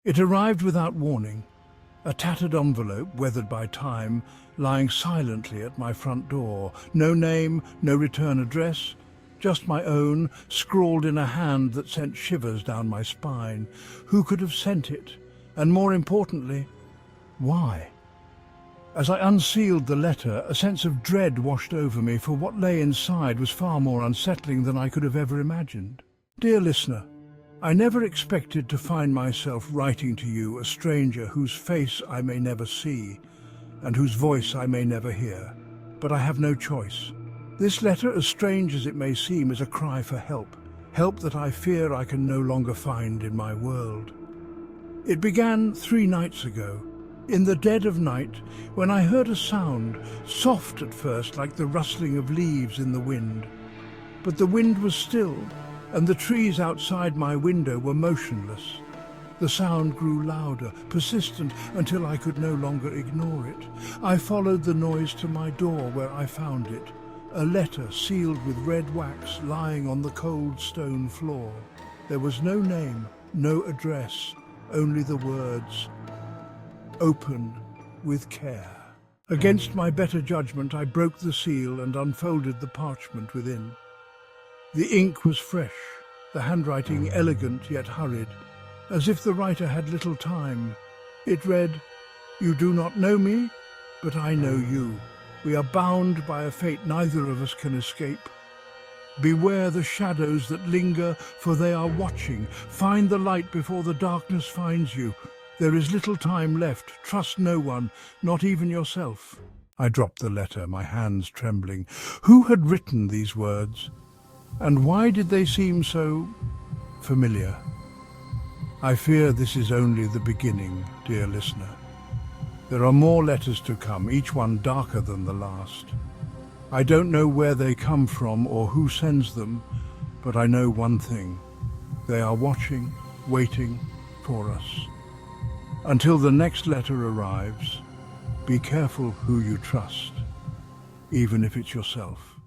It arrived without warning, a tattered envelope, weathered by time, lying silently at my front door. No name, no return address, just my own, scrawled in a hand that sent shivers down my spine. Who could have sent it? And more importantly, why? As I unsealed the letter, a sense of dread washed over me, for what lay inside was far more unsettling than I could have ever imagined. Dear listener, I never expected to find myself writing to you, a stranger whose face I may never see and whose voice I may never hear. But I have no choice. This letter, as strange as it may seem, is a cry for help, help that I fear I can no longer find in my world. It began 3 nights ago, in the dead of night, when I heard a sound, soft at first like the rustling of leaves in the wind. But the wind was still, and the trees outside my window were motionless. The sound grew louder, persistent, until I could no longer ignore it. I followed the noise to my door, where I found it, a letter sealed with red wax lying on the cold stone floor. There was no name, no address, only the words, "Open with care." Against my better judgment, I broke the seal and unfolded the parchment within. The ink was fresh, the handwriting elegant yet hurried, as if the writer had little time. It read, "You do not know me, but I know you. We are bound by a fate neither of us can escape. Beware the shadows that linger, for they are watching. Find the light before the darkness finds you. There is little time left. Trust no one, not even yourself." I dropped the letter, my hands trembling. Who had written these words? And why did they seem so familiar? I fear this is only the beginning, dear listener. There are more letters to come, each one darker than the last. I don't know where they come from or who sends them, but I know one thing. They are watching, waiting for us. Until the next letter arrives, be careful who you trust, even if it's yourself.